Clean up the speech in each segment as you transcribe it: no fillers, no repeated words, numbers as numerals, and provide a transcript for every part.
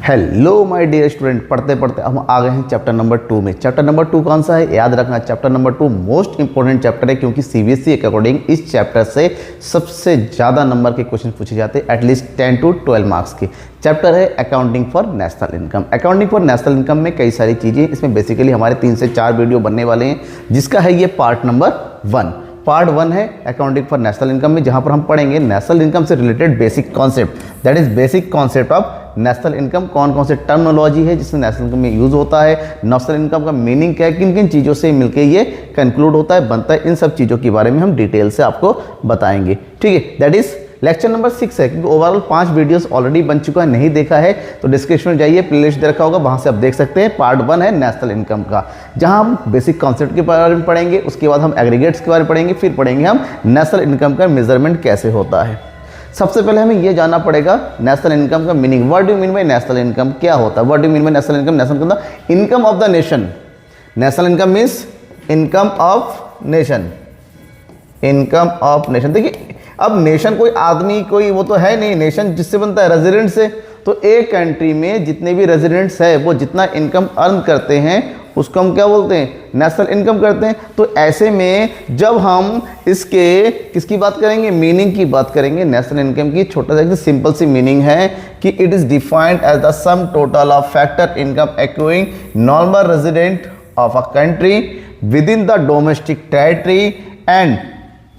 Hello my dear student, पढ़ते पढ़ते हम आ गए हैं चैप्टर नंबर 2 में। चैप्टर नंबर 2 कौन सा है? याद रखना, chapter number 2 most important chapter है, क्योंकि सीबीएसई के अकॉर्डिंग इस चैप्टर से सबसे ज़्यादा नंबर के क्वेश्चन पूछे जाते हैं, एटलीस्ट 10 to 12 मार्क्स के। चैप्टर है accounting for national income. Accounting for national income में कई सारी चीज़ें, इसमें बेसिकली हमारे 3 से 4 वीडियो बनने वाले हैं, जिसका है ये पार्ट नंबर 1। पार्ट 1 है अकाउंटिंग फॉर नेशनल इनकम में, जहां पर हम पढ़ेंगे नेशनल इनकम से related basic concept, that is basic concept of national income. कौन कौन से टर्मिनोलॉजी है जिसमें नेशनल इनकम में यूज होता है, नेशनल इनकम का मीनिंग क्या है, किन किन चीज़ों से मिलकर ये कंक्लूड होता है, बनता है, इन सब चीज़ों के बारे में हम डिटेल से आपको बताएंगे। ठीक है, दैट इज लेक्चर नंबर 6 है, क्योंकि ओवरऑल 5 वीडियोस ऑलरेडी बन चुका है। नहीं देखा है तो डिस्क्रिप्शन में जाइए, प्लेलिस्ट दे रखा होगा, वहां से आप देख सकते हैं। पार्ट 1 है नेशनल इनकम का, जहां हम बेसिक कॉन्सेप्ट के बारे में पढ़ेंगे, उसके बाद हम एग्रीगेट्स के बारे में पढ़ेंगे, फिर पढ़ेंगे हम नेशनल इनकम का मेजरमेंट कैसे होता है। सबसे पहले हमें यह जानना पड़ेगा नेशनल इनकम का meaning. What do mean bye national income? क्या होता है? What do mean bye national income? National income the income of the nation. National income means income of nation, income of nation. देखिए, अब nation कोई आदमी, कोई वो तो है नहीं, नेशन जिससे बनता है रेजिडेंट से। तो एक कंट्री में जितने भी रेजिडेंट्स है वो जितना इनकम अर्न करते हैं उसको हम क्या बोलते हैं? नेशनल इनकम करते हैं। तो ऐसे में जब हम इसके किसकी बात करेंगे? मीनिंग की बात करेंगे नेशनल इनकम की। छोटा सा सिंपल सी मीनिंग है कि it is defined as the sum total of factor income acquiring normal resident of a country within the domestic territory and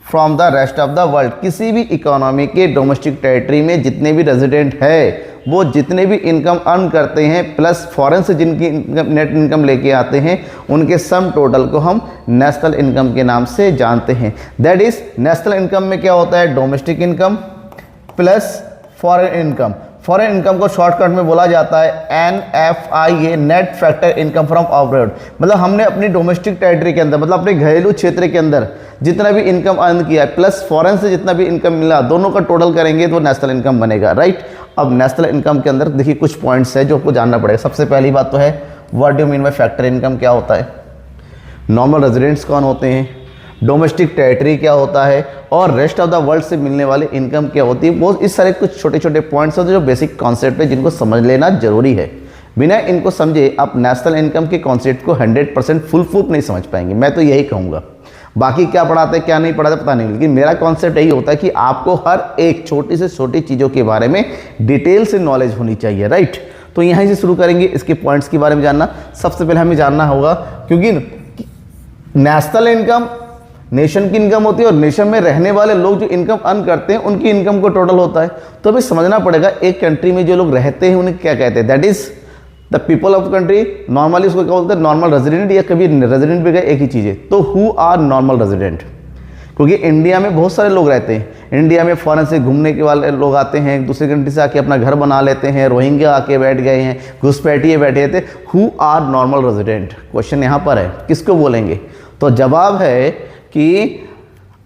from the rest of the world. किसी भी economy के domestic territory में जितने भी resident है वो जितने भी इनकम अर्न करते हैं, प्लस फॉरेन से जिनकी नेट इनकम लेके आते हैं, उनके सम टोटल को हम नेशनल इनकम के नाम से जानते हैं। दैट इज नेशनल इनकम में क्या होता है? Domestic income plus foreign income. Foreign income को शॉर्टकट में बोला जाता है NFIA, net factor income from abroad. मतलब हमने अपनी डोमेस्टिक टेरिटरी के अंदर, मतलब अपने घरेलू क्षेत्र के अंदर जितना भी इनकम अर्न किया है, प्लस फॉरेन से जितना भी इनकम मिला, दोनों का टोटल करेंगे तो नेशनल इनकम बनेगा, राइट। अब नेशनल इनकम के अंदर देखिए कुछ पॉइंट्स है जो आपको जानना पड़ेगा। सबसे पहली बात तो है what do mean by factor income? क्या होता है? नॉर्मल रेजिडेंट्स कौन होते हैं? डोमेस्टिक टेरिटरी क्या होता है? और रेस्ट ऑफ द वर्ल्ड से मिलने वाले इनकम क्या होती है? वो इस सारे कुछ छोटे छोटे पॉइंट्स होते हैं जो बेसिक कॉन्सेप्ट है, जिनको समझ लेना जरूरी है। बिना इनको समझे आप नेशनल इनकम के कॉन्सेप्ट को 100% फुल प्रूफ नहीं समझ पाएंगे। मैं तो यही कहूँगा। बाकी क्या पढ़ाते क्या नहीं पढ़ाते पता नहीं, लेकिन मेरा कॉन्सेप्ट यही होता है कि आपको हर एक छोटी से छोटी चीज़ों के बारे में डिटेल से नॉलेज होनी चाहिए, राइट। तो यहीं से शुरू करेंगे इसके पॉइंट्स के बारे में जानना। सबसे पहले हमें जानना होगा, क्योंकि नेशनल इनकम नेशन की इनकम होती है और नेशन में रहने वाले लोग जो इनकम अर्न करते हैं उनकी इनकम को टोटल होता है। तो हमें समझना पड़ेगा एक कंट्री में जो लोग रहते हैं उन्हें क्या कहते हैं? That is the people of country. Normally उसको क्या बोलते हैं? नॉर्मल रेजिडेंट, या कभी रेजिडेंट भी गए, एक ही चीज़ है। तो हु आर नॉर्मल रेजिडेंट? क्योंकि इंडिया में बहुत सारे लोग रहते हैं। इंडिया में फॉरेन से घूमने के वाले लोग आते हैं, दूसरी कंट्री से आके अपना घर बना लेते हैं, रोहिंग्या आके बैठ गए हैं, घुसपैठिए बैठे थे। Who are normal resident? Question यहाँ पर है, किसको बोलेंगे? तो जवाब है कि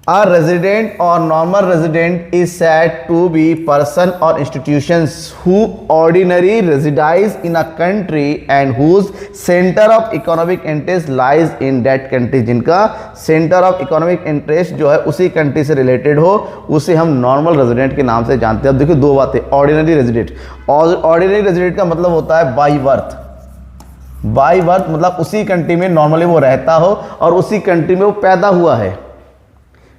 a resident or normal resident is said to be person or institutions who ordinarily resides in a country and whose center of economic interest lies in that country। जिनका center of economic interest जो है उसी country से related हो, उसे हम normal resident के नाम से जानते हैं। अब देखिए दो बातें, ordinary resident और ordinary resident का मतलब होता है by birth। बाई बर्थ मतलब उसी कंट्री में नॉर्मली वो रहता हो और उसी कंट्री में वो पैदा हुआ है।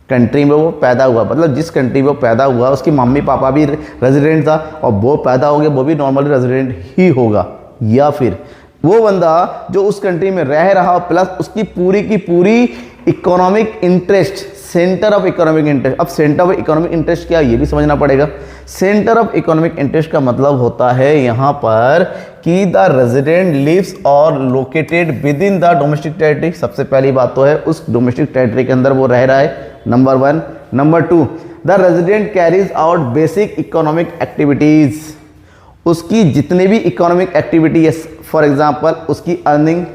कंट्री में वो पैदा हुआ मतलब जिस कंट्री में वो पैदा हुआ उसकी मम्मी पापा भी रेजिडेंट था और वो पैदा हो गया, वो भी नॉर्मली रेजिडेंट ही होगा। या फिर वो बंदा जो उस कंट्री में रह रहा प्लस उसकी पूरी की पूरी economic interest, centre of economic interest. अब सेंटर ऑफ इकोनॉमिक इंटरेस्ट क्या है ये भी समझना पड़ेगा। सेंटर ऑफ इकोनॉमिक इंटरेस्ट का मतलब होता है यहाँ पर कि द रेजिडेंट लिव्स और located with in the domestic territory. सबसे पहली बात तो है उस डोमेस्टिक टेरिटरी के अंदर वो रह रहा है, number 1। Number 2, the resident carries out basic economic activities. उसकी जितने भी इकोनॉमिक एक्टिविटी है, फॉर एग्जाम्पल उसकी अर्निंग,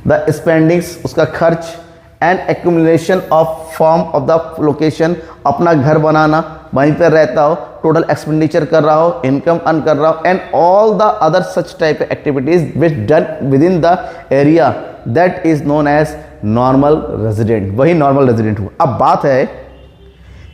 द स्पेंडिंग्स उसका खर्च, and accumulation of form of the location, अपना घर बनाना, वहीं पर रहता हो, टोटल एक्सपेंडिचर कर रहा हो, इनकम अर्न कर रहा हो, and all the other such type activities which done within the area, that is known as normal resident. वही नॉर्मल रेजिडेंट हुआ। अब बात है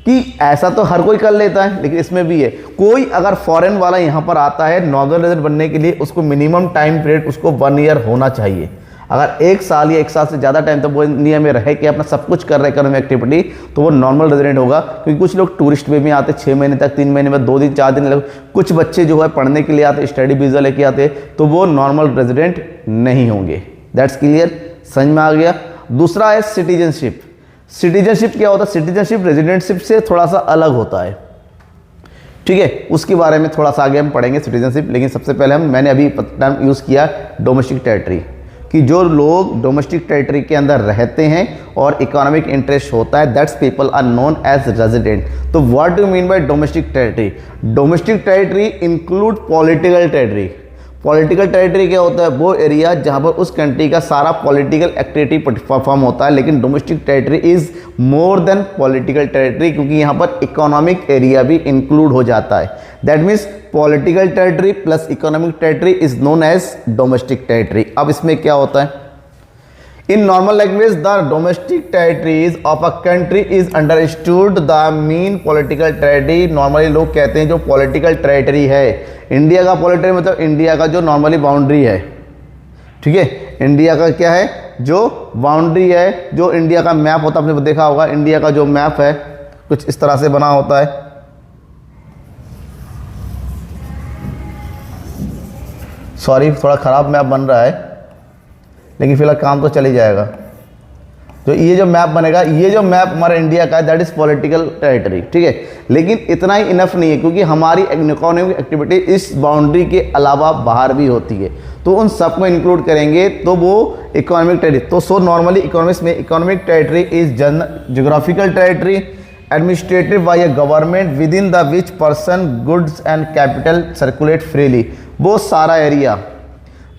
कि ऐसा तो हर कोई कर लेता है, लेकिन इसमें भी है कोई अगर फॉरेन वाला यहाँ पर आता है नॉर्दर्न रेजिडेंट बनने के लिए, उसको मिनिमम टाइम पीरियड उसको 1 ईयर होना चाहिए। अगर 1 साल या 1 साल से ज़्यादा टाइम तक वो इंडिया में रह के अपना सब कुछ कर रहे इकोनॉमिक एक्टिविटी, तो वो नॉर्मल रेजिडेंट होगा। क्योंकि कुछ लोग टूरिस्ट वे में आते 6 महीने तक, 3 महीने में 2 दिन 4 दिन लग, कुछ बच्चे जो है पढ़ने के लिए आते, स्टडी वीज़ा लेके आते, तो वो नॉर्मल रेजिडेंट नहीं होंगे। दैट्स क्लियर, समझ में आ गया। दूसरा है सिटीजनशिप। सिटीजनशिप क्या होता है? सिटीजनशिप रेजिडेंटशिप से थोड़ा सा अलग होता है, ठीक है, उसके बारे में थोड़ा सा आगे हम पढ़ेंगे सिटीजनशिप। लेकिन सबसे पहले मैंने अभी टर्म यूज़ किया डोमेस्टिक टेरिटरी, कि जो लोग डोमेस्टिक टेरिटरी के अंदर रहते हैं और इकोनॉमिक इंटरेस्ट होता है, that's people are known as resident. तो what do mean by domestic territory? Domestic territory include political territory. Political territory क्या होता है? वो एरिया जहाँ पर उस कंट्री का सारा पॉलिटिकल एक्टिविटी परफॉर्म होता है। लेकिन domestic territory is more than political territory, क्योंकि यहाँ पर इकोनॉमिक एरिया भी इंक्लूड हो जाता है। That means political territory plus economic territory is known as domestic territory. अब इसमें क्या होता है? In normal language, the domestic territories of a country is understood the mean political territory। Normally लोग कहते हैं जो पॉलिटिकल टेरिटरी है, इंडिया का पॉलिटिकल मतलब इंडिया का जो नॉर्मली बाउंड्री है, ठीक है, इंडिया का क्या है जो बाउंड्री है, जो इंडिया का मैप होता है, आपने देखा होगा इंडिया का जो मैप है कुछ इस तरह से बना होता है। सॉरी, थोड़ा ख़राब मैप बन रहा है, लेकिन फिलहाल काम तो चल ही जाएगा। तो ये जो मैप बनेगा, ये जो मैप हमारा इंडिया का है, दैट इज़ पॉलिटिकल टेरिटरी, ठीक है। लेकिन इतना ही इनफ नहीं है, क्योंकि हमारी इकोनॉमिक एक्टिविटी इस बाउंड्री के अलावा बाहर भी होती है, तो उन सब को इंक्लूड करेंगे तो वो इकोनॉमिक टेरिटरी। तो सो नॉर्मली इकोनॉमिक्स में economic territory is geographical territory administered by a government within the which person goods and capital circulate freely. वो सारा एरिया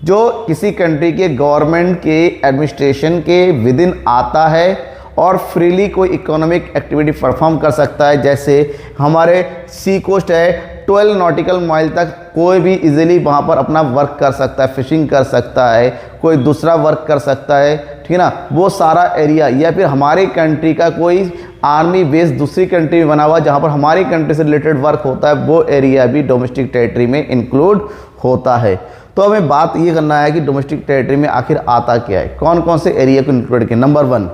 जो किसी कंट्री के गवर्नमेंट के एडमिनिस्ट्रेशन के विद इन आता है और फ्रीली कोई इकोनॉमिक एक्टिविटी परफॉर्म कर सकता है। जैसे हमारे सी कोस्ट है, 12 नॉटिकल माइल तक कोई भी इजीली वहाँ पर अपना वर्क कर सकता है, फिशिंग कर सकता है, कोई दूसरा वर्क कर सकता है, ठीक है ना। वो सारा एरिया, या फिर हमारी कंट्री का कोई आर्मी बेस दूसरी कंट्री में बना हुआ जहाँ पर हमारी कंट्री से रिलेटेड वर्क होता है, वो एरिया भी डोमेस्टिक टेरिटरी में इंक्लूड होता है। तो हमें बात ये करना है कि डोमेस्टिक टेरिटरी में आखिर आता क्या है, कौन कौन से एरिया को इंक्लूड किया। नंबर 1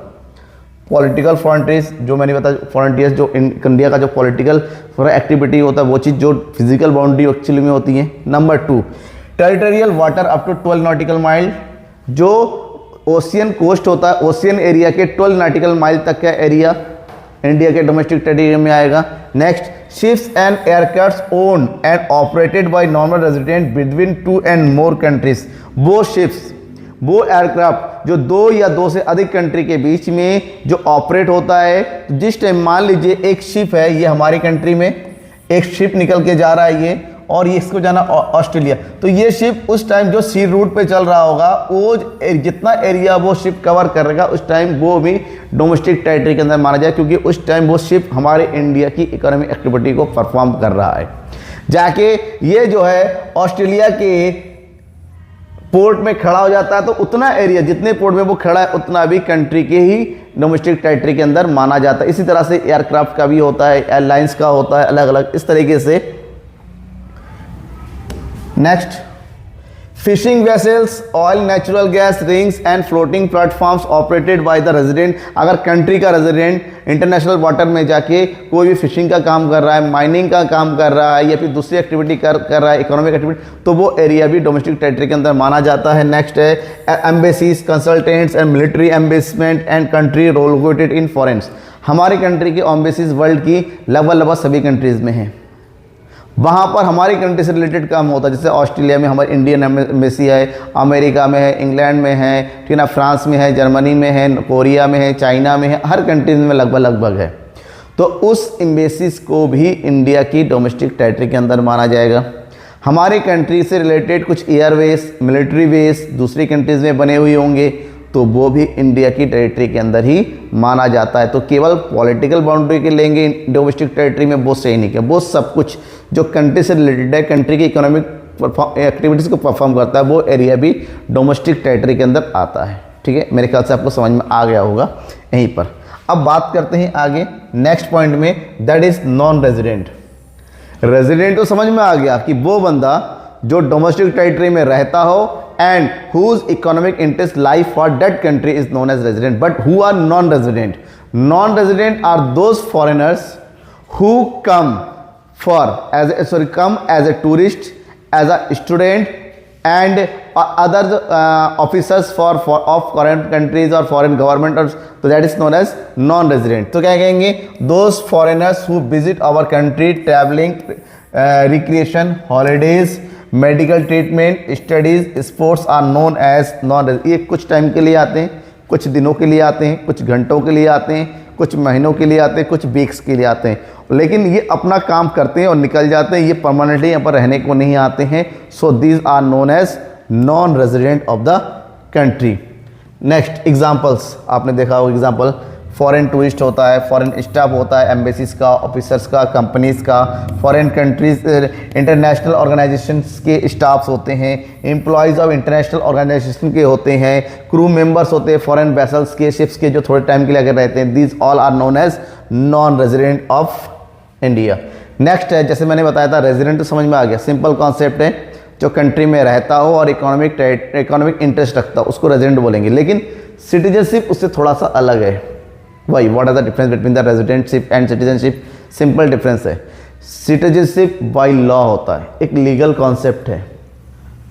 पॉलिटिकल फ्रंटियर्स, जो मैंने बताया फ्रंटियर्स, जो इंडिया का जो पॉलिटिकल एक्टिविटी होता है, वो चीज़ जो फिजिकल बाउंड्री एक्चुअली में होती है। Number 2 territorial water up to 12 nautical mile, जो ओशियन कोस्ट होता है, ओशियन एरिया के 12 नॉटिकल माइल तक का एरिया इंडिया के डोमेस्टिक टेरिटरी में आएगा। Next ships and aircraft owned and operated by normal resident between 2 and more countries. वो शिप्स, वो एयरक्राफ्ट जो 2 या 2 से अधिक कंट्री के बीच में जो ऑपरेट होता है। तो जिस टाइम मान लीजिए एक शिप है, ये हमारी कंट्री में एक शिप निकल के जा रहा है ये, और ये इसको जाना ऑस्ट्रेलिया, तो ये शिप उस टाइम जो सी रूट पे चल रहा होगा, वो जितना एरिया वो शिप कवर करेगा उस टाइम वो भी डोमेस्टिक टेरिटरी के अंदर माना जाए, क्योंकि उस टाइम वो शिप हमारे इंडिया की इकोनॉमिक एक्टिविटी को परफॉर्म कर रहा है। जाके ये जो है ऑस्ट्रेलिया के पोर्ट में खड़ा हो जाता है, तो उतना एरिया जितने पोर्ट में वो खड़ा है उतना भी कंट्री के ही डोमेस्टिक टेरिटरी के अंदर माना जाता है। इसी तरह से एयरक्राफ्ट का भी होता है, एयरलाइंस का होता है, अलग अलग इस तरीके से। Next fishing vessels, oil, natural gas rings and floating platforms operated by the resident. अगर कंट्री का रेजिडेंट इंटरनेशनल वाटर में जाके कोई भी फिशिंग का काम कर रहा है, माइनिंग का काम कर रहा है, या फिर दूसरी एक्टिविटी कर रहा है, इकोनॉमिक एक्टिविटी, तो वो एरिया भी डोमेस्टिक टेरिटरी के अंदर माना जाता है। नेक्स्ट है embassies, consultants and military embassment and country located in foreigns. हमारी कंट्री की एम्बेसीज वर्ल्ड की लगभग सभी कंट्रीज़ में हैं, वहाँ पर हमारी कंट्री से रिलेटेड काम होता है। जैसे ऑस्ट्रेलिया में हमारी इंडियन एम्बेसी है, अमेरिका में है, इंग्लैंड में है, ठीक है ना, फ्रांस में है, जर्मनी में है, कोरिया में है, चाइना में है, हर कंट्रीज में लगभग है। तो उस एम्बेसीज को भी इंडिया की डोमेस्टिक टेरिटरी के अंदर माना जाएगा। हमारी कंट्री से रिलेटेड कुछ एयरवेज, मिलिट्री बेस दूसरी कंट्रीज़ में बने हुए होंगे, तो वो भी इंडिया की टेरिटरी के अंदर ही माना जाता है। तो केवल पॉलिटिकल बाउंड्री के लेंगे डोमेस्टिक टेरिटरी में, वो सही नहीं है। वो सब कुछ जो कंट्री से रिलेटेड है, कंट्री की इकोनॉमिक एक्टिविटीज़ को परफॉर्म करता है, वो एरिया भी डोमेस्टिक टेरिटरी के अंदर आता है। ठीक है, मेरे ख्याल से आपको समझ में आ गया होगा यहीं पर। अब बात करते हैं आगे नेक्स्ट पॉइंट में, that is non resident. Resident तो समझ में आ गया कि वो बंदा जो डोमेस्टिक टेरिटरी में रहता हो and whose economic interest lie for that country is known as resident. But who are non resident? Non resident are those foreigners who come as a tourist, as a student and other officers of foreign countries or foreign government, or so that is known as non-resident। तो क्या कहेंगे? Those foreigners who visit our country traveling, recreation, holidays, medical treatment, studies, sports are known as non-resident। ये कुछ time के लिए आते हैं, कुछ दिनों के लिए आते हैं, कुछ घंटों के लिए आते हैं, कुछ महीनों के लिए आते हैं, कुछ वीक्स के लिए आते हैं, लेकिन ये अपना काम करते हैं और निकल जाते हैं। ये परमानेंटली यहाँ पर रहने को नहीं आते हैं। So these are known as non resident of the country. Next examples, आपने देखा होगा एग्जांपल, फॉरेन टूरिस्ट होता है, फॉरेन स्टाफ होता है, एम्बेसीज का, ऑफिसर्स का, कंपनीज का, फॉरेन कंट्रीज, इंटरनेशनल ऑर्गेनाइजेशंस के स्टाफ्स होते हैं, एम्प्लॉयज़ ऑफ इंटरनेशनल ऑर्गेनाइजेशन के होते हैं, क्रू मेंबर्स होते हैं फॉरेन वेसल्स के, शिप्स के, जो थोड़े टाइम के लिए अगर रहते हैं। These all are known as non resident of India. Next है, जैसे मैंने बताया था, रेजिडेंट तो समझ में आ गया, सिंपल कॉन्सेप्ट है, जो कंट्री में रहता हो और इकोनॉमिक इंटरेस्ट रखता हो उसको रेजिडेंट बोलेंगे। लेकिन सिटीजनशिप उससे थोड़ा सा अलग है। Why, what are the difference between the residentship and citizenship? Simple difference है। सिटीजनशिप बाय लॉ होता है, एक लीगल कॉन्सेप्ट है,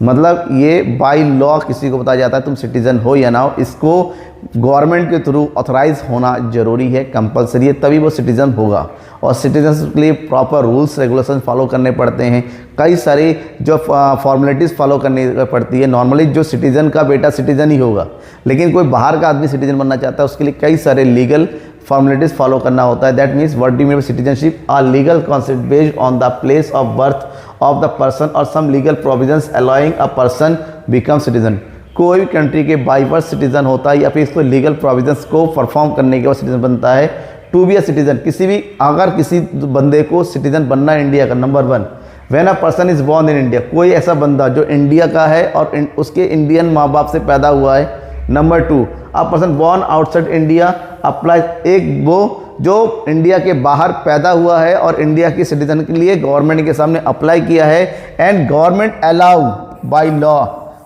मतलब ये बाय लॉ किसी को बताया जाता है तुम सिटीजन हो या ना हो, इसको गवर्नमेंट के थ्रू ऑथराइज होना जरूरी है, कंपलसरी है, तभी वो सिटीजन होगा। और सिटीजन के लिए प्रॉपर रूल्स रेगुलेशन फॉलो करने पड़ते हैं, कई सारी जो फॉर्मेलिटीज़ फॉलो करनी पड़ती है। नॉर्मली जो सिटीजन का बेटा सिटीजन ही होगा, लेकिन कोई बाहर का आदमी सिटीजन बनना चाहता है, उसके लिए कई सारे लीगल फॉर्मेलिटीज़ फॉलो करना होता है। That means what do you mean by citizenship? Are legal concept based on the place of birth of the person और some legal provisions allowing a person become citizen. कोई भी country के by birth citizen होता है या फिर इसको legal provisions को परफॉर्म करने के बाद सिटीजन बनता है। टू बी अ सिटीजन, किसी भी अगर किसी बंदे को सिटीजन बनना है इंडिया का, number one, when a person is born in India, कोई ऐसा बंदा जो इंडिया का है और उसके इंडियन माँ बाप से पैदा हुआ है। Number two, a person born outside India apply, एक वो जो इंडिया के बाहर पैदा हुआ है और इंडिया की सिटीजन के लिए गवर्नमेंट के सामने अप्लाई किया है and government allow by law,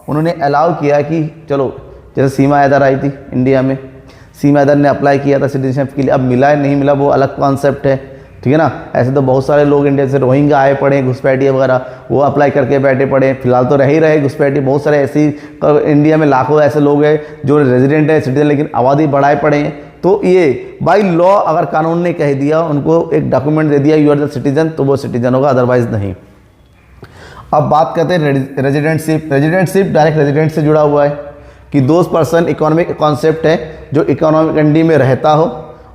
उन्होंने अलाउ किया कि चलो, जैसे सीमा हैदर आई थी इंडिया में, सीमा हैदर ने अप्लाई किया था सिटीजनशिप के लिए, अब मिला है नहीं मिला वो अलग कॉन्सेप्ट है, ठीक है ना। ऐसे तो बहुत सारे लोग इंडिया से रोहिंग्या आए पड़े, घुसपैठिए वगैरह, वो अप्लाई करके बैठे पड़े, फिलहाल तो रह ही रहे घुसपैठिए, बहुत सारे ऐसी इंडिया में लाखों ऐसे लोग हैं जो रेजिडेंट है सिटीजन, लेकिन आबादी बढ़ाए पड़े हैं। तो ये बाय लॉ अगर कानून ने कह दिया, उनको एक डॉक्यूमेंट दे दिया यू आर द सिटीजन, तो वो सिटीजन होगा, अदरवाइज नहीं। अब बात करते हैं रेजिडेंटशिप। रेजिडेंटशिप डायरेक्ट रेजिडेंट से जुड़ा हुआ है कि दोस्त पर्सन, इकोनॉमिक कॉन्सेप्ट है, जो इकोनॉमिक कंट्री में रहता हो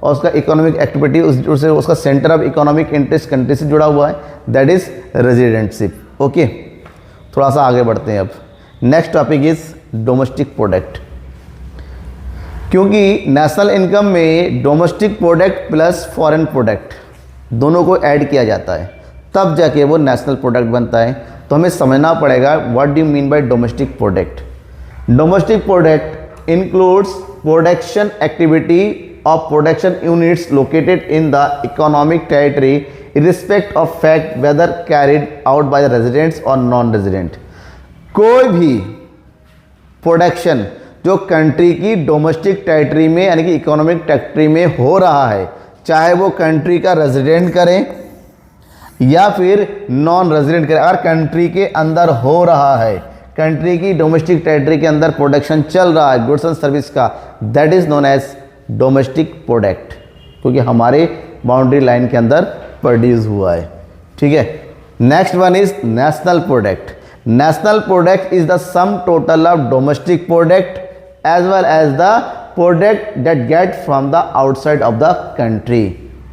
और उसका इकोनॉमिक एक्टिविटी उसका centre of economic interest country से जुड़ा हुआ है, दैट इज रेजिडेंटशिप। ओके, थोड़ा सा आगे बढ़ते हैं अब। Next topic is domestic product. क्योंकि नेशनल इनकम में domestic product plus foreign product दोनों को ऐड किया जाता है, तब जाके वो नेशनल प्रोडक्ट बनता है। तो हमें समझना पड़ेगा what do you mean by domestic product. Domestic product includes production activity of production units located in the economic territory irrespective of fact whether carried out by the residents or non-resident। कोई भी production जो country की domestic territory में यानी कि economic territory में हो रहा है, चाहे वो कंट्री का रेजिडेंट करें या फिर नॉन रेजिडेंट करें, अगर कंट्री के अंदर हो रहा है, कंट्री की डोमेस्टिक टेरिटरी के अंदर प्रोडक्शन चल रहा है गुड्स एंड सर्विस का, that is known as domestic product, क्योंकि हमारे बाउंड्री लाइन के अंदर प्रोड्यूस हुआ है, ठीक है। Next one is national product. National product is the sum total of domestic product as well as the product that get from the outside of the country.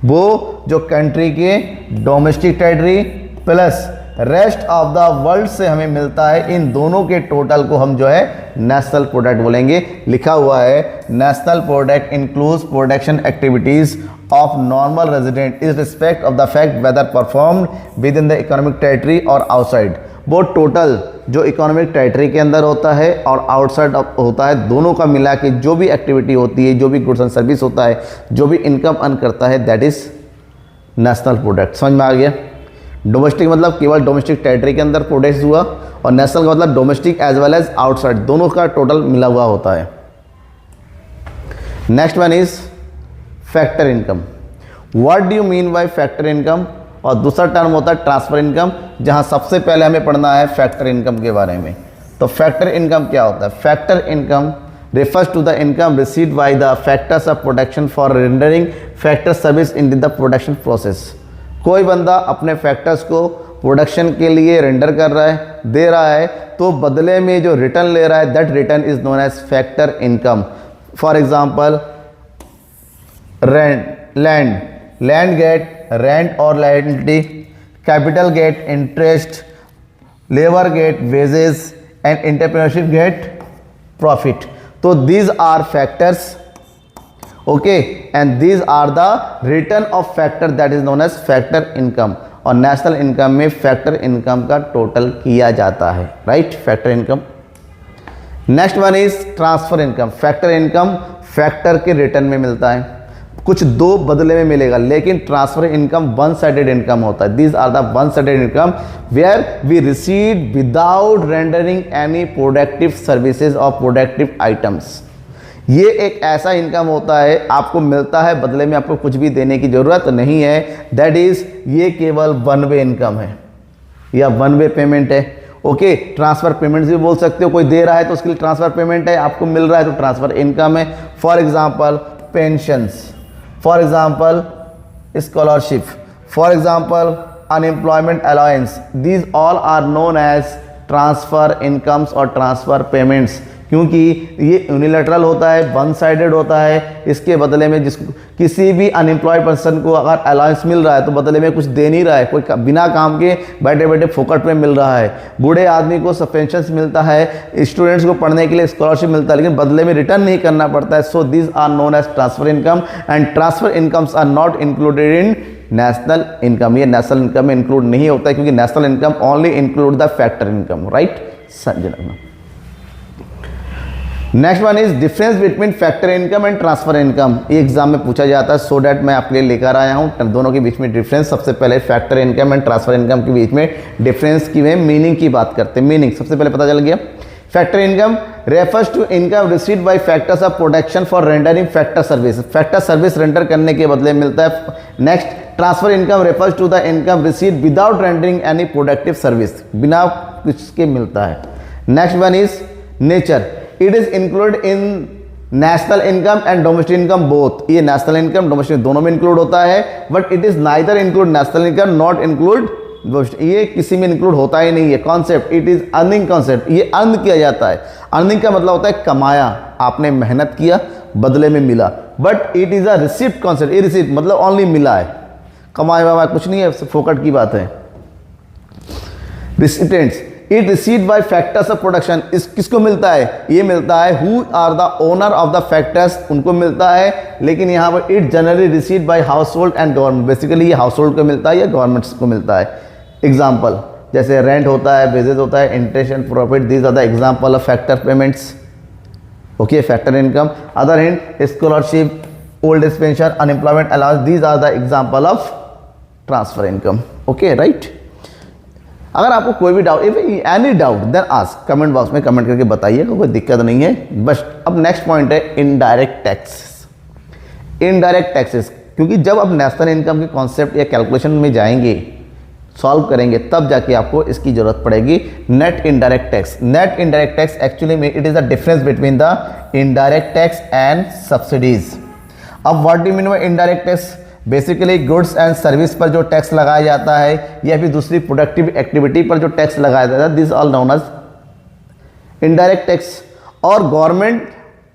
वो जो कंट्री के domestic territory plus rest of the world से हमें मिलता है, इन दोनों के total को हम जो है नेशनल प्रोडक्ट बोलेंगे। लिखा हुआ है national product includes production activities of normal resident is respect of the fact whether performed within the economic territory और आउटसाइड। वो टोटल जो इकोनॉमिक टेरिटरी के अंदर होता है और आउटसाइड होता है, दोनों का मिला के जो भी एक्टिविटी होती है, जो भी गुड्स एंड सर्विस होता है, जो भी इनकम अर्न करता है, दैट इज नेशनल प्रोडक्ट। समझ में आ गया? डोमेस्टिक मतलब केवल डोमेस्टिक टेरिटरी के अंदर प्रोड्यूस हुआ, और नेशनल का मतलब domestic as well as outside, दोनों का टोटल मिला हुआ होता है। Next one is factor income. What do you mean by factor income? और दूसरा टर्म होता है ट्रांसफर इनकम, जहां सबसे पहले हमें पढ़ना है फैक्टर इनकम के बारे में। तो फैक्टर इनकम क्या होता है? Factor income refers to the income received by the factors of production for rendering factor service in the production process। कोई बंदा अपने फैक्टर्स को प्रोडक्शन के लिए रेंडर कर रहा है, दे रहा है, तो बदले में जो रिटर्न ले रहा है, that return is known as factor income. For example land get rent और liability, capital get interest, labour get wages and entrepreneurship get profit. तो these are factors, okay, and these are the return of factor that is known as factor income। और national income में factor income का total किया जाता है, right, factor income. Next one is transfer income. Factor income factor के return में मिलता है, कुछ दो बदले में मिलेगा, लेकिन transfer income one sided income होता है। These are the one sided income where we receive without rendering any productive services और प्रोडक्टिव आइटम्स। ये एक ऐसा इनकम होता है, आपको मिलता है, बदले में आपको कुछ भी देने की जरूरत नहीं है। दैट इज, ये केवल वन वे इनकम है या वन वे पेमेंट है। ओके, ट्रांसफर पेमेंट भी बोल सकते हो, कोई दे रहा है तो उसके लिए ट्रांसफर पेमेंट है, आपको मिल रहा है तो ट्रांसफर इनकम है। For example pensions, for example scholarship, for example unemployment allowance, these all are known as transfer incomes और ट्रांसफर पेमेंट्स। क्योंकि ये यूनिलैटरल होता है, वन साइडेड होता है। इसके बदले में जिसको किसी भी अनएम्प्लॉयड पर्सन को अगर अलाउंस मिल रहा है तो बदले में कुछ दे नहीं रहा है, कोई बिना काम के बैठे बैठे फोकट में मिल रहा है। बूढ़े आदमी को पेंशन मिलता है, स्टूडेंट्स को पढ़ने के लिए स्कॉलरशिप मिलता है, लेकिन बदले में रिटर्न नहीं करना पड़ता है। So these are known as transfer income and transfer incomes are not included in national income. ये नेशनल इनकम में इंक्लूड नहीं होता है, क्योंकि national income only include the factor income, right. समझना। Next one is difference between factor income and transfer income. ये exam में पूछा जाता है, सो डैट मैं आपके लिए लेकर आया हूँ दोनों के बीच में डिफरेंस। सबसे पहले factor income and transfer income के बीच में डिफरेंस की मीनिंग की बात करते हैं। मीनिंग सबसे पहले पता चल गया। Factor income refers to income received by factors of production for rendering factor service. Factor service render करने के बदले मिलता है। Next, transfer income refers to the income received without rendering any productive service, बिना कुछ के मिलता है। Next one is nature. It is included in national income and domestic income both. ये नेशनल इनकम डोमेस्टिक दोनों में इंक्लूड होता है, but it is neither include national income not include, ये किसी में इंक्लूड होता ही नहीं है। Concept, it is earning concept, ये अर्न किया जाता है। अर्निंग का मतलब होता है कमाया, आपने मेहनत किया बदले में मिला, but it is a receipt concept. ये रिसिप्ट मतलब ओनली मिला है, कमाया हुआ कुछ नहीं है, फोकट की बात है। Recipients, it received by factors of production. इस किसको मिलता है? ये मिलता है who are the owner of the factors, उनको मिलता है। लेकिन यहाँ पर it generally received by household and government. Basically ये हाउस होल्ड को मिलता है या गवर्नमेंट्स को मिलता है। एग्जाम्पल जैसे रेंट होता है, वेजेस होता है, interest and profit, these are the example of factor payments. Okay, factor income. Other hand scholarship, old age pension, unemployment allowance, these are the example of transfer income. Okay, right. अगर आपको कोई भी doubt, any doubt, then ask, comment box में comment करके बताइए, कोई दिक्कत नहीं है। बस अब नेक्स्ट पॉइंट है इनडायरेक्ट टैक्सेस। इनडायरेक्ट टैक्सेस, क्योंकि जब आप नेशनल इनकम के कॉन्सेप्ट या कैलकुलेशन में जाएंगे, सॉल्व करेंगे, तब जाके आपको इसकी जरूरत पड़ेगी। Net indirect tax. Net indirect tax actually में it is the difference between the indirect tax and subsidies. अब what do mean by indirect tax? Basically goods and service पर जो टैक्स लगाया जाता है या फिर दूसरी प्रोडक्टिव एक्टिविटी पर जो टैक्स लगाया जाता है, this all known as indirect tax. और गवर्नमेंट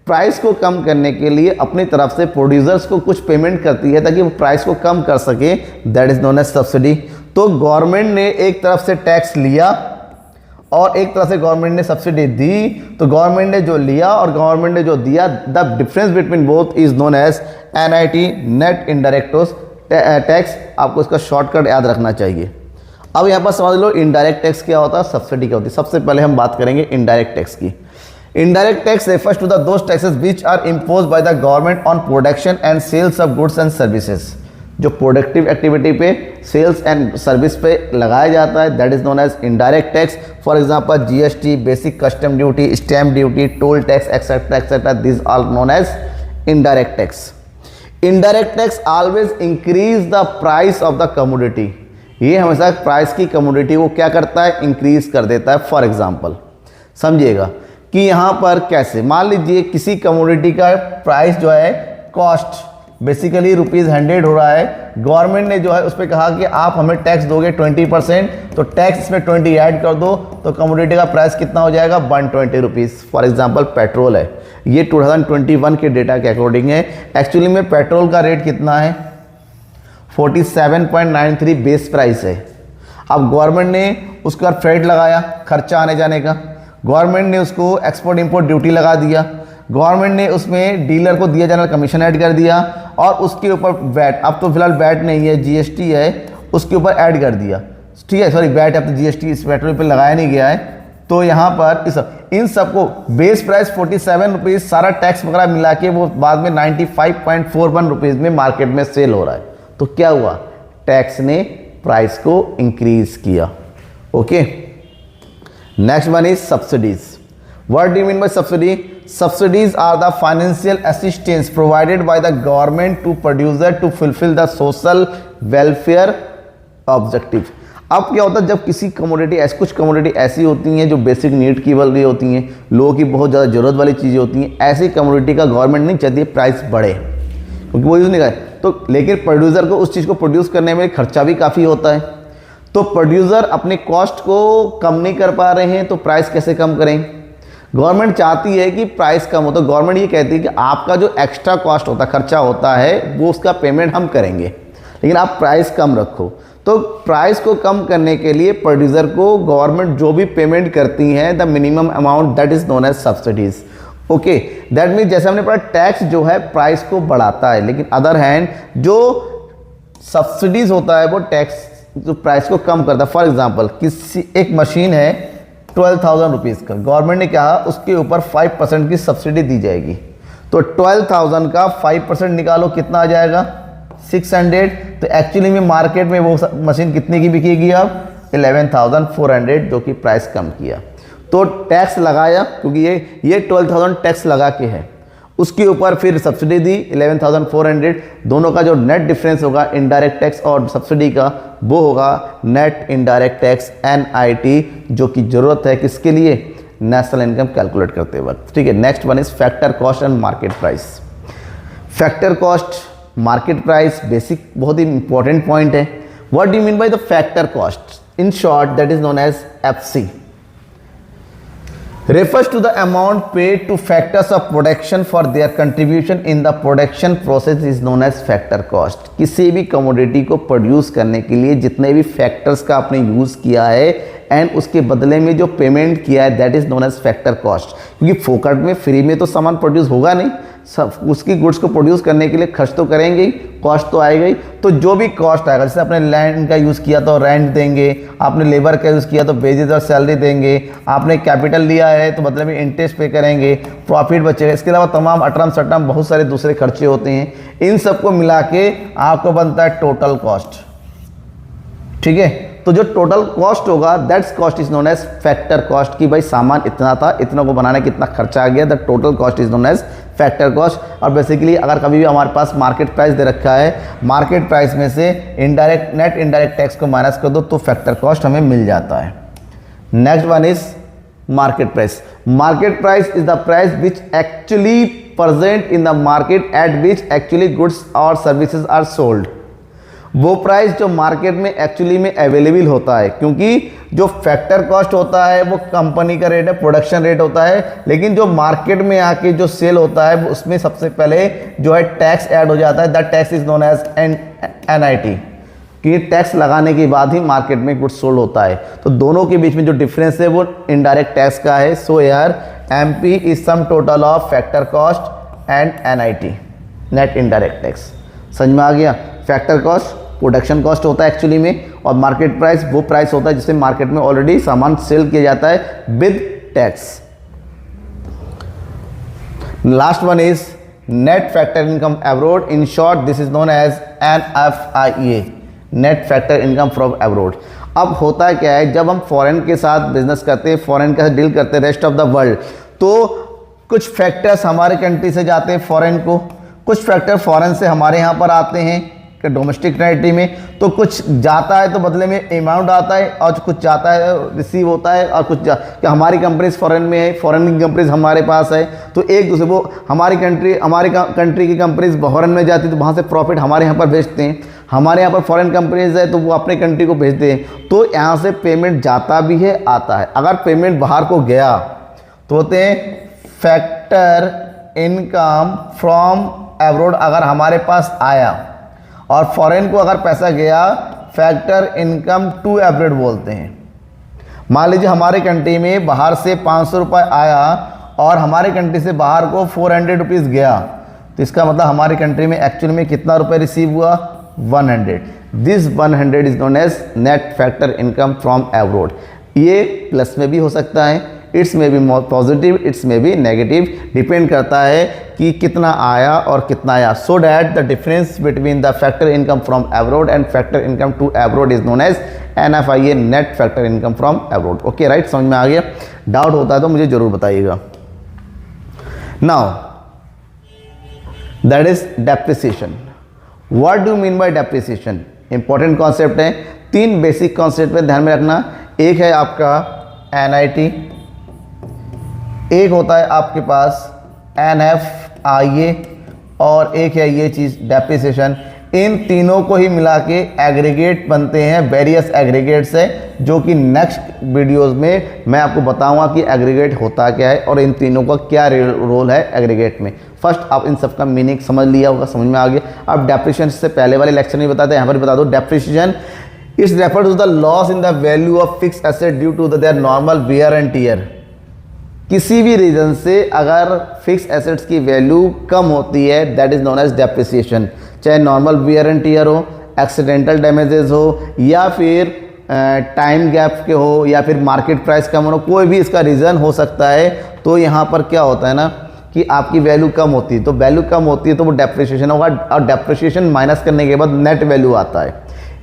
प्राइस को कम करने के लिए अपनी तरफ से प्रोड्यूसर्स को कुछ पेमेंट करती है ताकि वो प्राइस को कम कर सके, that is known as subsidy. तो गवर्नमेंट ने एक तरफ से टैक्स लिया और एक तरफ से गवर्नमेंट ने सब्सिडी दी। तो गवर्नमेंट ने जो लिया और गवर्नमेंट ने जो दिया, the difference between both is known as NIT, net indirect tax. आपको इसका शॉर्टकट याद रखना चाहिए। अब यहाँ पर समझ लो इनडायरेक्ट टैक्स क्या होता है, सब्सिडी क्या होती है। सबसे पहले हम बात करेंगे इनडायरेक्ट टैक्स की। Indirect tax refers to the those taxes which are imposed by the government on production and sales of goods and services. जो प्रोडक्टिव एक्टिविटी पे, सेल्स एंड सर्विस पे लगाया जाता है, that is known as indirect tax. For example GST, basic custom duty, stamp duty, toll tax etcetera etcetera, this are known as indirect tax. Indirect tax always increase the price of the commodity. ये हमेशा price की commodity को क्या करता है, increase कर देता है। फॉर एग्जांपल समझिएगा कि यहाँ पर कैसे, मान लीजिए किसी कमोडिटी का प्राइस जो है, कॉस्ट बेसिकली ₹100 हो रहा है, गवर्नमेंट ने जो है उस पर कहा कि आप हमें टैक्स दोगे 20%, तो टैक्स इसमें 20 ऐड कर दो तो कमोडिटी का प्राइस कितना हो जाएगा, ₹120। फॉर एग्जांपल पेट्रोल है, ये 2021 के डेटा के अकॉर्डिंग है। एक्चुअली में पेट्रोल का रेट कितना है, 47.93 बेस प्राइस है। अब गवर्नमेंट ने उसका फ्रेट लगाया, खर्चा आने जाने का, गवर्नमेंट ने उसको एक्सपोर्ट इंपोर्ट ड्यूटी लगा दिया, गवर्नमेंट ने उसमें डीलर को दिया जाने कमीशन ऐड कर दिया, और उसके ऊपर वैट, अब तो फिलहाल वैट नहीं है, जीएसटी है, उसके ऊपर ऐड कर दिया। ठीक है, सॉरी वैट, अब तो जीएसटी इस पेट्रोल पे लगाया नहीं गया है। तो यहाँ पर इन सबको बेस प्राइस 47 रुपीज़, सारा टैक्स वगैरह मिला के वो बाद में 95.41 रुपीज़ में मार्केट में सेल हो रहा है। तो क्या हुआ, टैक्स ने प्राइस को इंक्रीज किया। Okay, next one is subsidies. What do you mean bye subsidy? Subsidies are the financial assistance provided by the government to producer to fulfill the social welfare objective। अब क्या होता है, जब किसी commodity, कुछ commodity ऐसी होती हैं जो बेसिक नीड की वाली होती हैं, लोगों की बहुत ज़्यादा ज़रूरत वाली चीज़ें होती हैं, ऐसी कमोडिटी का गवर्नमेंट नहीं चाहती प्राइस बढ़े, क्योंकि वो यूज़ नहीं करे। तो लेकिन प्रोड्यूसर को उस चीज़ को प्रोड्यूस करने में खर्चा भी काफ़ी होता है, तो प्रोड्यूसर अपने कॉस्ट को कम नहीं कर पा रहे हैं, तो प्राइस कैसे कम करें? गवर्नमेंट चाहती है कि प्राइस कम हो, तो गवर्नमेंट ये कहती है कि आपका जो एक्स्ट्रा कॉस्ट होता है, खर्चा होता है, वो उसका पेमेंट हम करेंगे, लेकिन आप प्राइस कम रखो। तो प्राइस को कम करने के लिए प्रोड्यूसर को गवर्नमेंट जो भी पेमेंट करती है, the minimum amount, that is known as subsidies. Okay, that mean जैसे हमने पढ़ा टैक्स जो है प्राइस को बढ़ाता है, लेकिन अदर हैंड जो सब्सिडीज होता है वो टैक्स जो प्राइस को कम करता है। फॉर एग्जाम्पल किसी एक मशीन है 12,000 रुपीज़ का, गवर्नमेंट ने कहा उसके ऊपर 5% की सब्सिडी दी जाएगी, तो 12,000 का 5% निकालो, कितना आ जाएगा, 600। तो एक्चुअली में मार्केट में वो मशीन कितने की बिकेगी अब, 11,400, जो कि प्राइस कम किया। तो टैक्स लगाया, क्योंकि ये 12,000 टैक्स लगा के है, उसके ऊपर फिर सब्सिडी दी 11,400, दोनों का जो नेट डिफरेंस होगा इनडायरेक्ट टैक्स और सब्सिडी का, वो होगा नेट इनडायरेक्ट टैक्स NIT, जो कि ज़रूरत है किसके लिए, नेशनल इनकम कैलकुलेट करते वक्त। ठीक है, next one is factor cost and market price. Factor cost, market price, basic बहुत ही इंपॉर्टेंट पॉइंट है। What do you mean by the factor cost? In short that is known as FC। refers to the amount paid to factors of production for their contribution in the production process is known as factor cost। किसी भी commodity को produce करने के लिए जितने भी factors का आपने यूज़ किया है एंड उसके बदले में जो पेमेंट किया है, that is known as factor cost. क्योंकि फोकट में, फ्री में तो सामान प्रोड्यूस होगा नहीं, सब उसकी गुड्स को प्रोड्यूस करने के लिए खर्च तो करेंगे ही, कॉस्ट तो आएगा ही। तो जो भी कॉस्ट आएगा, जैसे आपने लैंड का यूज़ किया तो रेंट देंगे, आपने लेबर का यूज़ किया तो वेजेस और सैलरी देंगे, आपने कैपिटल लिया है तो मतलब में इंटरेस्ट पे करेंगे, प्रॉफिट बचेगा। इसके अलावा तमाम अटरम सटरम बहुत सारे दूसरे खर्चे होते हैं, इन सबको मिला के आपको बनता है टोटल कॉस्ट। ठीक है, तो जो टोटल कॉस्ट होगा, that's cost is known as factor cost, कि भाई सामान इतना था, इतना को बनाने कितना खर्चा आ गया, the total cost is known as factor cost. और बेसिकली अगर कभी भी हमारे पास मार्केट प्राइस दे रखा है, मार्केट प्राइस में से इनडायरेक्ट नेट इनडायरेक्ट टैक्स को माइनस कर दो तो फैक्टर कॉस्ट हमें मिल जाता है। Next one is market price. Market price is the price which actually present in the market at which actually goods और सर्विसेज आर सोल्ड। वो प्राइस जो मार्केट में एक्चुअली में अवेलेबल होता है, क्योंकि जो फैक्टर कॉस्ट होता है वो कंपनी का रेट है, प्रोडक्शन रेट होता है, लेकिन जो मार्केट में आके जो सेल होता है उसमें सबसे पहले जो है टैक्स ऐड हो जाता है, that tax is known as NIT, कि टैक्स लगाने के बाद ही मार्केट में गुड्स सोल्ड होता है। तो दोनों के बीच में जो डिफरेंस है वो इनडायरेक्ट टैक्स का है। सो यार MP is some total of factor cost and NIT, net indirect tax. समझ में आ गया? फैक्टर कॉस्ट प्रोडक्शन कॉस्ट होता है एक्चुअली में, और मार्केट प्राइस वो प्राइस होता है जिससे मार्केट में ऑलरेडी सामान सेल किया जाता है with tax. Last one is net factor income abroad, in short this is known as NFIA, net factor income from abroad. अब होता क्या है, जब हम फॉरेन के साथ बिजनेस करते हैं, फॉरेन के साथ डील करते हैं रेस्ट ऑफ द वर्ल्ड, तो कुछ फैक्टर्स हमारे कंट्री से जाते हैं फॉरेन को, कुछ फैक्टर फॉरेन से हमारे यहाँ पर आते हैं डोमेस्टिक कंट्री में, तो कुछ जाता है तो बदले में अमाउंट आता है, और कुछ जाता है रिसीव होता है, और कुछ कि हमारी कंपनीज फॉरेन में है, फॉरेन की कंपनीज हमारे पास है, तो एक दूसरे वो हमारी कंट्री की कंपनीज फॉरेन में जाती है तो वहाँ से प्रॉफिट हमारे यहाँ पर भेजते हैं, हमारे यहाँ पर फॉरेन कंपनीज है तो वो अपने कंट्री को भेजते हैं, तो यहाँ से पेमेंट जाता भी है आता है। अगर पेमेंट बाहर को गया तो होते हैं फैक्टर इनकम फ्रॉम अब्रॉड, अगर हमारे पास आया, और फॉरेन को अगर पैसा गया फैक्टर इनकम टू अब्रॉड बोलते हैं। मान लीजिए हमारे कंट्री में बाहर से 500 रुपये आया और हमारे कंट्री से बाहर को 400 रुपीज़ गया, तो इसका मतलब हमारी कंट्री में एक्चुअली में कितना रुपये रिसीव हुआ, 100। This 100 is known as net factor income from abroad. ये प्लस में भी हो सकता है, इट्स में भी पॉजिटिव, इट्स में भी नेगेटिव, डिपेंड करता है कि कितना आया और कितना आया। So that the difference between the factor income from abroad and factor income to abroad is known as NFIA, net factor income from abroad. Okay right, समझ में आ गया? डाउट होता है तो मुझे जरूर बताइएगा। Now that is depreciation. What do mean bye depreciation? Important concept है, 3 बेसिक कॉन्सेप्ट पे ध्यान में रखना। एक है आपका NIT, एक होता है आपके पास NFIA, और एक है ये चीज़ डेप्रिसिएशन। इन तीनों को ही मिला के एग्रीगेट बनते हैं, वेरियस एग्रीगेट्स है, जो कि नेक्स्ट वीडियोस में मैं आपको बताऊंगा कि एग्रीगेट होता क्या है और इन तीनों का क्या रोल है एग्रीगेट में। फर्स्ट आप इन सब का मीनिंग समझ लिया होगा, समझ में आ गया। अब डेप्रिसिएशन से पहले वाले लेक्चर में बताते हैं, यहाँ पर बता दो। Depreciation it's refer to the loss in the value of fix asset due to their normal wear and tear. किसी भी रीज़न से अगर फिक्स एसेट्स की वैल्यू कम होती है, that is known as depreciation. चाहे नॉर्मल वियर एंड टियर हो, एक्सीडेंटल डैमेजेस हो, या फिर टाइम गैप के हो, या फिर मार्केट प्राइस कम हो, कोई भी इसका रीज़न हो सकता है। तो यहाँ पर क्या होता है ना कि आपकी वैल्यू कम होती है, तो वैल्यू कम होती है तो वो डेप्रिसिएशन होगा, और डेप्रिसिएशन माइनस करने के बाद नेट वैल्यू आता है।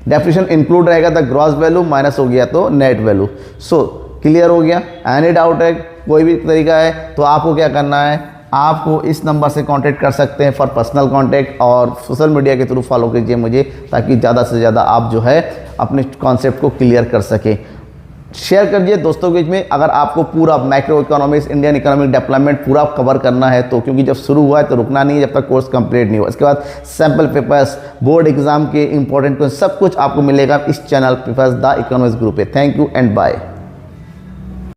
डेप्रिसिएशन इंक्लूड रहेगा तो ग्रॉस वैल्यू, माइनस हो गया तो नेट वैल्यू। सो क्लियर हो गया? एनी डाउट है, कोई भी तरीका है तो आपको क्या करना है, आपको इस नंबर से कांटेक्ट कर सकते हैं फॉर पर्सनल कांटेक्ट, और सोशल मीडिया के थ्रू फॉलो कीजिए मुझे, ताकि ज़्यादा से ज़्यादा आप जो है अपने कॉन्सेप्ट को क्लियर कर सकें। शेयर करिए दोस्तों के बीच में। अगर आपको पूरा micro economics, Indian economic development पूरा कवर करना है तो, क्योंकि जब शुरू हुआ है तो रुकना नहीं है जब तक कोर्स कंप्लीट नहीं हुआ। इसके बाद सैम्पल पेपर्स, बोर्ड एग्जाम के इंपॉर्टेंट सब कुछ आपको मिलेगा इस channel papers the economics group पे। Thank you and bye.